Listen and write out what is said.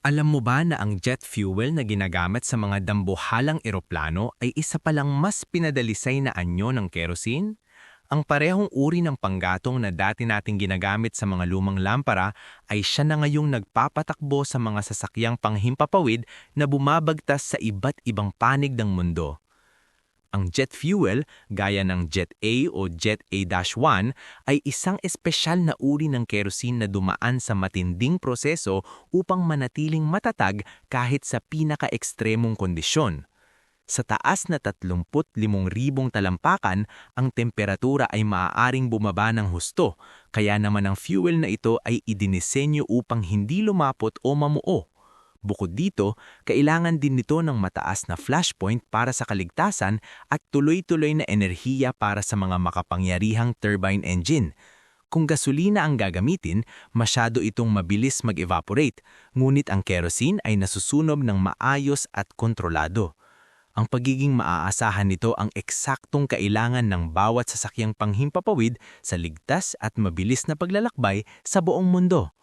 Alam mo ba na ang jet fuel na ginagamit sa mga dambuhalang eroplano ay isa palang mas pinadalisay na anyo ng kerosene? Ang parehong uri ng panggatong na dati nating ginagamit sa mga lumang lampara ay siya na ngayong nagpapatakbo sa mga sasakyang panghimpapawid na bumabagtas sa iba't ibang panig ng mundo. Ang jet fuel, gaya ng Jet A o Jet A-1, ay isang espesyal na uri ng kerosene na dumaan sa matinding proseso upang manatiling matatag kahit sa pinaka-ekstremong kondisyon. Sa taas na 35,000 talampakan, ang temperatura ay maaaring bumaba ng husto, kaya naman ang fuel na ito ay idinisenyo upang hindi lumapot o mamuo. Bukod dito, kailangan din nito ng mataas na flashpoint para sa kaligtasan at tuloy-tuloy na enerhiya para sa mga makapangyarihang turbine engine. Kung gasolina ang gagamitin, masyado itong mabilis mag-evaporate, ngunit ang kerosene ay nasusunog ng maayos at kontrolado. Ang pagiging maaasahan nito ang eksaktong kailangan ng bawat sasakyang panghimpapawid sa ligtas at mabilis na paglalakbay sa buong mundo.